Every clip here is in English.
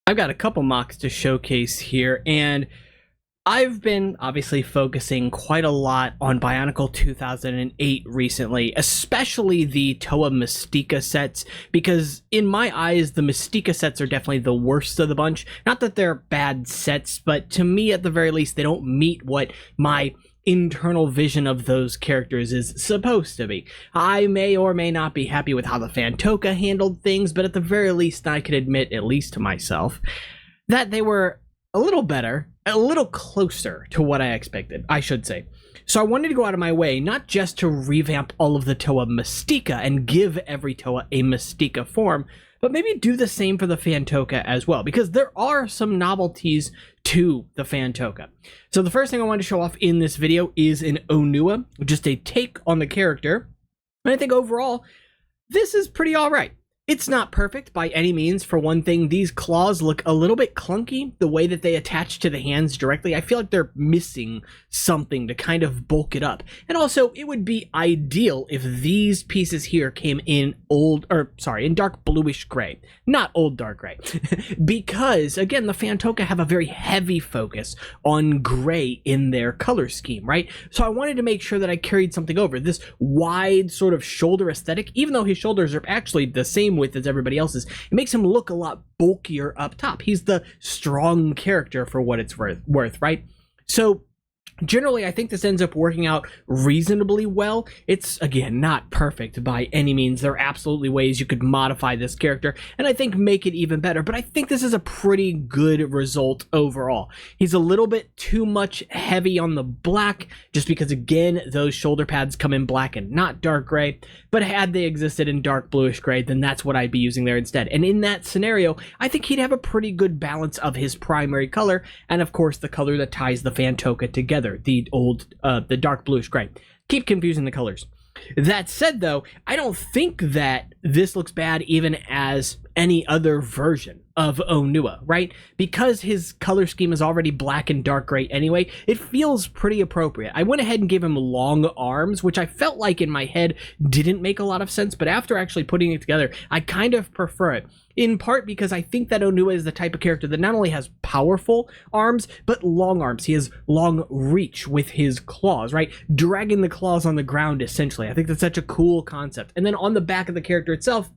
I've got a couple mocks to showcase here, and I've been obviously focusing quite a lot on Bionicle 2008 recently, especially the Toa Mystica sets, because in my eyes, the Mystica sets are definitely the worst of the bunch. Not that they're bad sets, but to me, at the very least, they don't meet what my internal vision of those characters is supposed to be. I may or may not be happy with how the Phantoka handled things, but at the very least I can admit, at least to myself, that they were a little better, a little closer to what I expected, I should say. So I wanted to go out of my way, not just to revamp all of the Toa Mystica and give every Toa a Mystica form, but maybe do the same for the Phantoka as well, because there are some novelties to the Phantoka. So the first thing I wanted to show off in this video is an Onua, just a take on the character. And I think overall, this is pretty alright. It's not perfect by any means. For one thing, these claws look a little bit clunky, the way that they attach to the hands directly. I feel like they're missing something to kind of bulk it up. And also, it would be ideal if these pieces here came in in dark bluish gray, not old dark gray. Because, again, the Phantoka have a very heavy focus on gray in their color scheme, right? So I wanted to make sure that I carried something over. This wide sort of shoulder aesthetic, even though his shoulders are actually the same width as everybody else's, it makes him look a lot bulkier up top. He's the strong character for what it's worth, right? So generally, I think this ends up working out reasonably well. It's, again, not perfect by any means. There are absolutely ways you could modify this character and I think make it even better, but I think this is a pretty good result overall. He's a little bit too much heavy on the black, just because, again, those shoulder pads come in black and not dark gray, but had they existed in dark bluish gray, then that's what I'd be using there instead. And in that scenario, I think he'd have a pretty good balance of his primary color and, of course, the color that ties the Phantoka together. The dark bluish gray. Keep confusing the colors. That said, though, I don't think that this looks bad even as any other version of Onua, right? Because his color scheme is already black and dark gray anyway, it feels pretty appropriate. I went ahead and gave him long arms, which I felt like in my head didn't make a lot of sense, but after actually putting it together, I kind of prefer it. In part because I think that Onua is the type of character that not only has powerful arms, but long arms. He has long reach with his claws, right? Dragging the claws on the ground, essentially. I think that's such a cool concept. And then on the back of the character itself,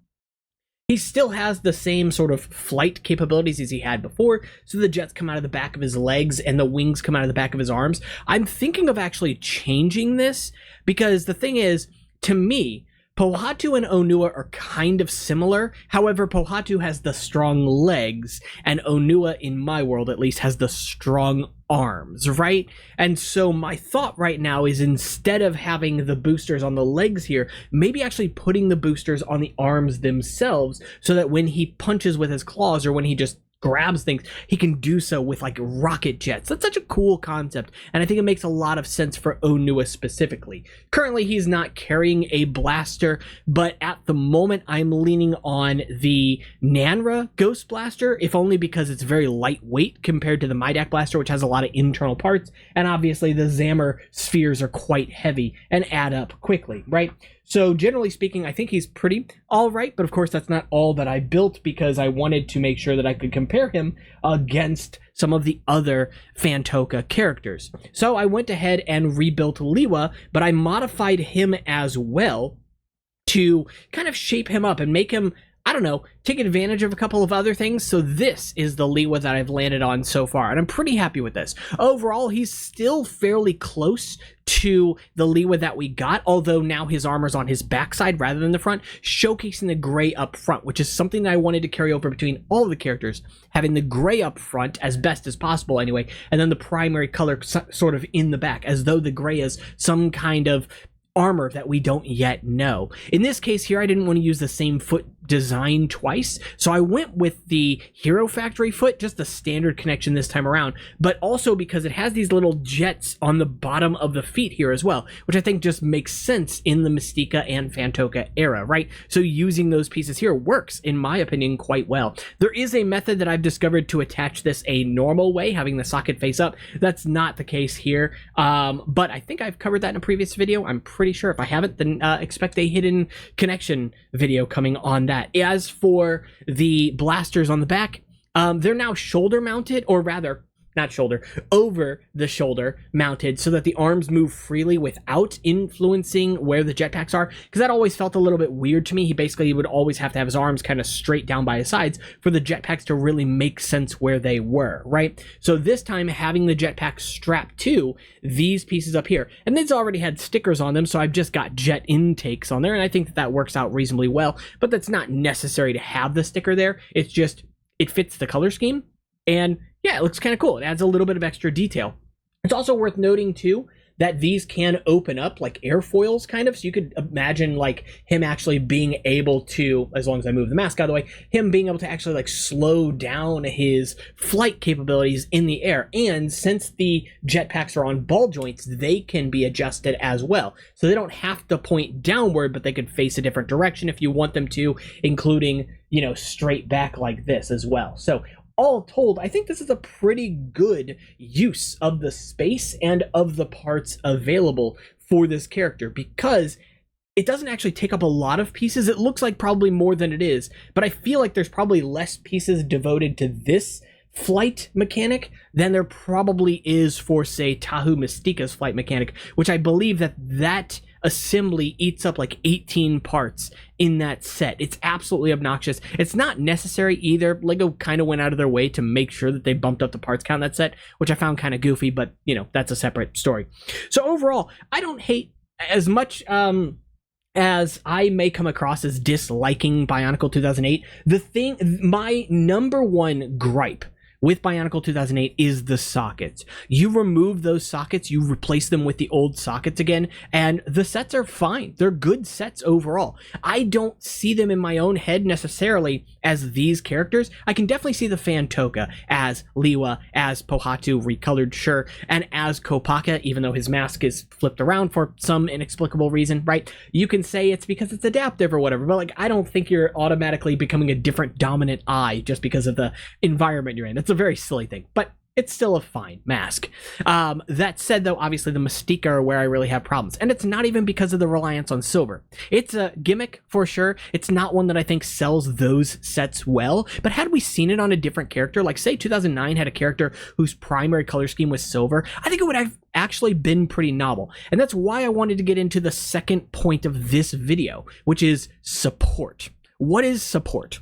he still has the same sort of flight capabilities as he had before, so the jets come out of the back of his legs and the wings come out of the back of his arms. I'm thinking of actually changing this, because the thing is, to me, Pohatu and Onua are kind of similar. However, Pohatu has the strong legs, and Onua, in my world at least, has the strong arms, right? And so my thought right now is, instead of having the boosters on the legs here, maybe actually putting the boosters on the arms themselves, so that when he punches with his claws, or when he just grabs things, he can do so with like rocket jets. That's such a cool concept, and I think it makes a lot of sense for Onua specifically. Currently, he's not carrying a blaster, but at the moment, I'm leaning on the Nanra Ghost Blaster, if only because it's very lightweight compared to the Midak Blaster, which has a lot of internal parts, and obviously the Zammer spheres are quite heavy and add up quickly, right? So generally speaking, I think he's pretty all right, but of course that's not all that I built, because I wanted to make sure that I could compare him against some of the other Phantoka characters. So I went ahead and rebuilt Lewa, but I modified him as well to kind of shape him up and make him, I don't know, take advantage of a couple of other things. So this is the Lewa that I've landed on so far, and I'm pretty happy with this. Overall, he's still fairly close to the Lewa that we got, although now his armor's on his backside rather than the front, showcasing the gray up front, which is something that I wanted to carry over between all of the characters, having the gray up front as best as possible anyway, and then the primary color sort of in the back, as though the gray is some kind of armor that we don't yet know. In this case here, I didn't want to use the same foot design twice, so I went with the Hero Factory foot, just the standard connection this time around, but also because it has these little jets on the bottom of the feet here as well, which I think just makes sense in the Mystica and Phantoka era, right? So using those pieces here works, in my opinion, quite well. There is a method that I've discovered to attach this a normal way, having the socket face up. That's not the case here, but I think I've covered that in a previous video. I'm pretty sure. If I haven't, then expect a hidden connection video coming on that. As for the blasters on the back, They're now shoulder mounted, or rather, not shoulder, over the shoulder mounted, so that the arms move freely without influencing where the jetpacks are, because that always felt a little bit weird to me. He basically would always have to have his arms kind of straight down by his sides for the jetpacks to really make sense where they were, right? So this time, having the jetpack strapped to these pieces up here, and these already had stickers on them, so I've just got jet intakes on there, and I think that that works out reasonably well, but that's not necessary to have the sticker there. It's just, it fits the color scheme, and yeah, it looks kind of cool. It adds a little bit of extra detail. It's also worth noting too that these can open up like airfoils kind of, so you could imagine like him actually being able to, as long as I move the mask out of the way, him being able to actually like slow down his flight capabilities in the air. And since the jetpacks are on ball joints, they can be adjusted as well, so they don't have to point downward, but they could face a different direction if you want them to, including, you know, straight back like this as well. So all told, I think this is a pretty good use of the space and of the parts available for this character, because it doesn't actually take up a lot of pieces. It looks like probably more than it is, but I feel like there's probably less pieces devoted to this flight mechanic than there probably is for, say, Tahu Mystika's flight mechanic, which I believe that assembly eats up like 18 parts in that set. It's absolutely obnoxious. It's not necessary either. Lego kind of went out of their way to make sure that they bumped up the parts count in that set, which I found kind of goofy, but you know, that's a separate story. So overall, I don't hate as much as I may come across as disliking Bionicle 2008. My number one gripe with Bionicle 2008 is the sockets. You remove those sockets, you replace them with the old sockets again, and the sets are fine. They're good sets overall. I don't see them in my own head necessarily as these characters. I can definitely see the Phantoka as Lewa, as Pohatu recolored, sure, and as Kopaka, even though his mask is flipped around for some inexplicable reason, right? You can say it's because it's adaptive or whatever, but like, I don't think you're automatically becoming a different dominant eye just because of the environment you're in. It's a very silly thing, but it's still a fine mask. That said, though, obviously the Mystica are where I really have problems, and it's not even because of the reliance on silver. It's a gimmick for sure. It's not one that I think sells those sets well, but had we seen it on a different character, like say 2009 had a character whose primary color scheme was silver, I think it would have actually been pretty novel. And that's why I wanted to get into the second point of this video, which is support. What is support?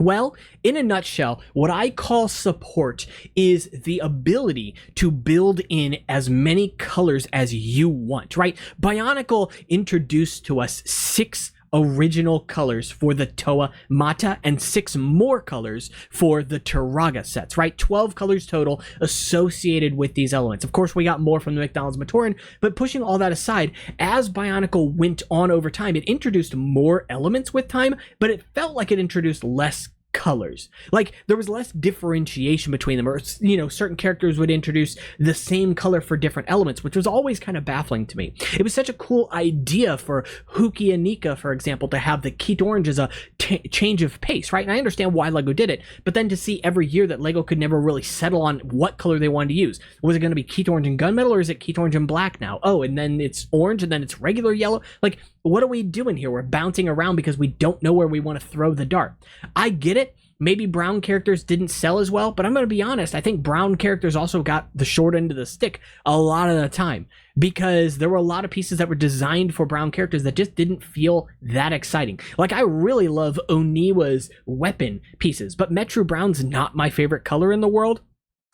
Well, in a nutshell, what I call support is the ability to build in as many colors as you want, right? Bionicle introduced to us 6 original colors for the Toa Mata and 6 more colors for the Turaga sets, right? 12 colors total associated with these elements. Of course, we got more from the McDonald's Matoran, but pushing all that aside, as Bionicle went on over time, it introduced more elements with time, but it felt like it introduced less colors. Like there was less differentiation between them, or you know, certain characters would introduce the same color for different elements, which was always kind of baffling to me. It was such a cool idea for Huki and Nika, for example, to have the Keat Orange as a change of pace, right? And I understand why Lego did it, but then to see every year that Lego could never really settle on what color they wanted to use. Was it going to be Keat Orange and Gunmetal, or is it Keat Orange and Black now? Oh, and then it's orange, and then it's regular yellow. Like, what are we doing here? We're bouncing around because we don't know where we want to throw the dart. I get it. Maybe brown characters didn't sell as well, but I'm going to be honest, I think brown characters also got the short end of the stick a lot of the time, because there were a lot of pieces that were designed for brown characters that just didn't feel that exciting. Like, I really love Oniwa's weapon pieces, but Metru Brown's not my favorite color in the world.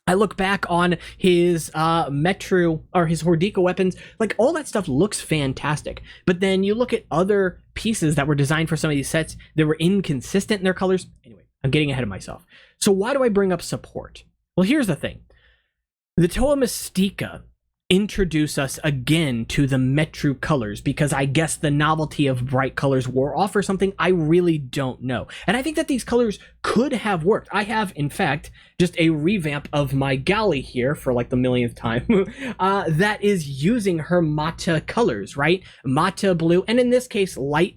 I look back on his Metru or his Hordika weapons, like all that stuff looks fantastic. But then you look at other pieces that were designed for some of these sets that were inconsistent in their colors. Anyway, I'm getting ahead of myself. So why do I bring up support? Well, here's the thing. The Toa Mystika introduce us again to the Metru colors, because I guess the novelty of bright colors wore off or something. I really don't know. And I think that these colors could have worked. I have, in fact, just a revamp of my galley here for like the millionth time that is using her Mata colors, right? Mata blue, and in this case, bright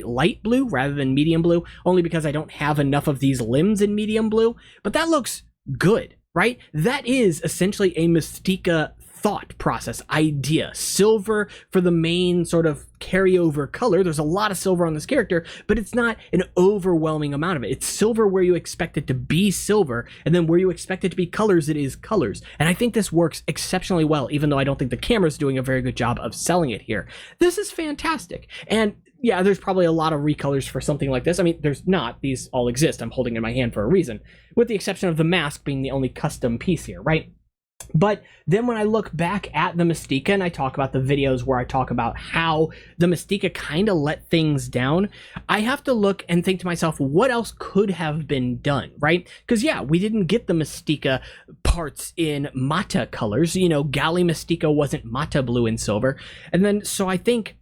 light blue rather than medium blue, only because I don't have enough of these limbs in medium blue, but that looks good. Right? That is essentially a Mystica thought process, idea. Silver for the main sort of carryover color. There's a lot of silver on this character, but it's not an overwhelming amount of it. It's silver where you expect it to be silver, and then where you expect it to be colors, it is colors. And I think this works exceptionally well, even though I don't think the camera's doing a very good job of selling it here. This is fantastic. And yeah, there's probably a lot of recolors for something like this. I mean, there's not. These all exist. I'm holding in my hand for a reason, with the exception of the mask being the only custom piece here, right? But then when I look back at the Mystica and I talk about the videos where I talk about how the Mystica kind of let things down, I have to look and think to myself, what else could have been done, right? Because yeah, we didn't get the Mystica parts in Mata colors. You know, Galley Mystica wasn't Mata blue and silver. And then, so I think,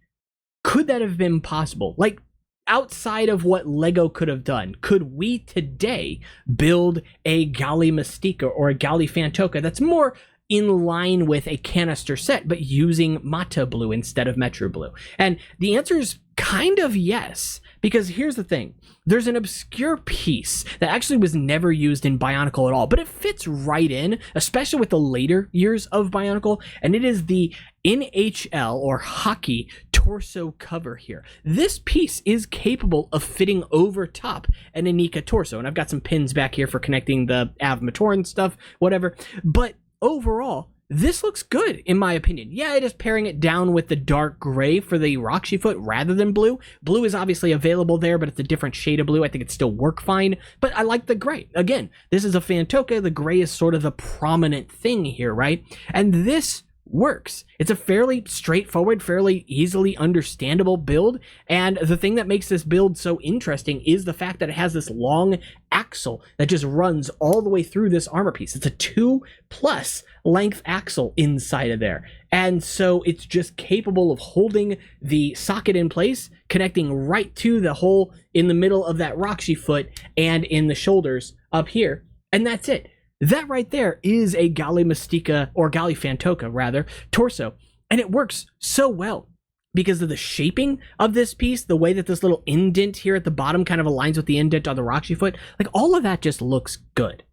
could that have been possible? Like, outside of what Lego could have done, could we today build a Galley Mystica or a Galley Phantoka that's more in line with a canister set, but using Mata blue instead of Metro blue? And the answer is kind of yes, because here's the thing. There's an obscure piece that actually was never used in Bionicle at all, but it fits right in, especially with the later years of Bionicle, and it is the NHL or hockey torso cover here. This piece is capable of fitting over top an Anika torso, and I've got some pins back here for connecting the Av Matoran stuff, whatever, but overall, this looks good, in my opinion. Yeah, it is pairing it down with the dark gray for the Roxy foot rather than blue. Blue is obviously available there, but it's a different shade of blue. I think it still work fine, but I like the gray. Again, this is a Phantoka. The gray is sort of the prominent thing here, right? And this works. It's a fairly straightforward, fairly easily understandable build, and the thing that makes this build so interesting is the fact that it has this long axle that just runs all the way through this armor piece. It's a 2+ length axle inside of there, and so it's just capable of holding the socket in place, connecting right to the hole in the middle of that Roxy foot and in the shoulders up here, and that's it. That right there is a Galley Mystica, or Galley Phantoka rather, torso. And it works so well because of the shaping of this piece, the way that this little indent here at the bottom kind of aligns with the indent on the Roxy foot. Like, all of that just looks good.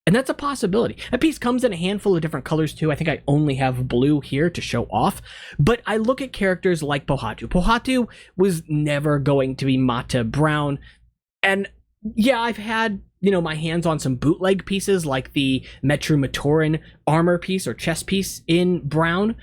And that's a possibility. That piece comes in a handful of different colors too. I think I only have blue here to show off. But I look at characters like Pohatu. Pohatu was never going to be Mata brown. And yeah, I've had, you know, my hands on some bootleg pieces like the Metru Matoran armor piece or chest piece in brown,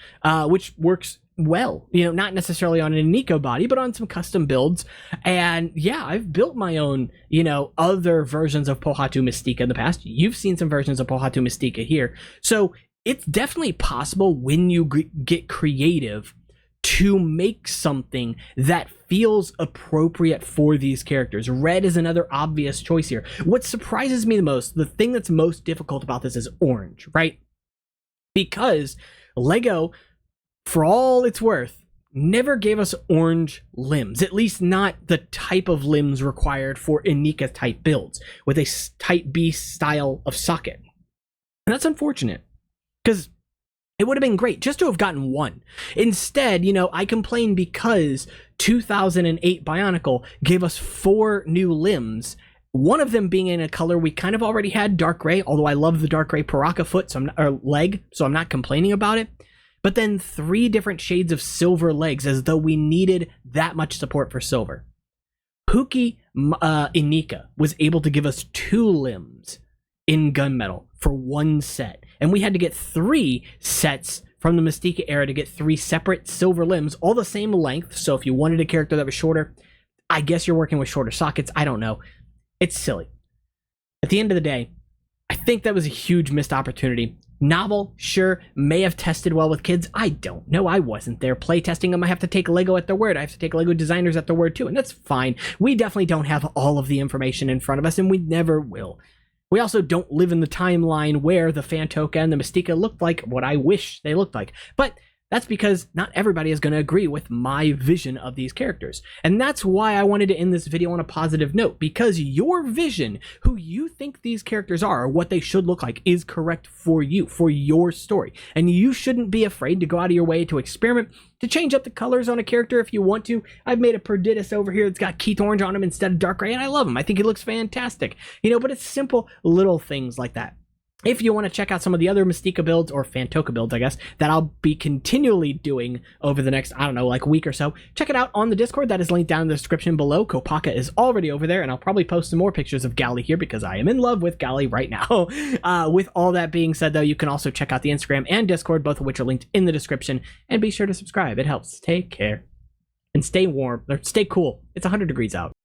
which works well, you know, not necessarily on an Nico body, but on some custom builds. And yeah, I've built my own, you know, other versions of Pohatu Mystica in the past. You've seen some versions of Pohatu Mystica here. So it's definitely possible when you get creative to make something that feels appropriate for these characters. Red is another obvious choice here. What surprises me the most, the thing that's most difficult about this is orange, right? Because Lego, for all it's worth, never gave us orange limbs, at least not the type of limbs required for Anika type builds with a type B style of socket. And that's unfortunate, because it would have been great just to have gotten one. Instead, you know, I complain because 2008 Bionicle gave us 4 new limbs, one of them being in a color we kind of already had, dark gray, although I love the dark gray Paraka foot, so leg, so I'm not complaining about it. But then 3 different shades of silver legs, as though we needed that much support for silver. Pookie Inika was able to give us 2 limbs in gunmetal for 1 set, and we had to get 3 sets from the Mystica era to get 3 separate silver limbs, all the same length. So if you wanted a character that was shorter, I guess you're working with shorter sockets. I don't know. It's silly. At the end of the day, I think that was a huge missed opportunity. Novel, sure, may have tested well with kids. I don't know. I wasn't there playtesting them. I have to take Lego at their word. I have to take Lego designers at their word too, and that's fine. We definitely don't have all of the information in front of us, and we never will. We also don't live in the timeline where the Phantoka and the Mystica looked like what I wish they looked like. But that's because not everybody is going to agree with my vision of these characters. And that's why I wanted to end this video on a positive note, because your vision, who you think these characters are, or what they should look like, is correct for you, for your story. And you shouldn't be afraid to go out of your way to experiment, to change up the colors on a character if you want to. I've made a Perditus over here that's got Keith Orange on him instead of dark gray, and I love him. I think he looks fantastic. You know, but it's simple little things like that. if you want to check out some of the other Mystica builds, or Phantoka builds, I guess, that I'll be continually doing over the next, I don't know, like week or so, check it out on the Discord. That is linked down in the description below. Kopaka is already over there, and I'll probably post some more pictures of Gally here because I am in love with Gally right now. With all that being said, though, you can also check out the Instagram and Discord, both of which are linked in the description, and be sure to subscribe. It helps. Take care. And stay warm, or stay cool. It's 100 degrees out.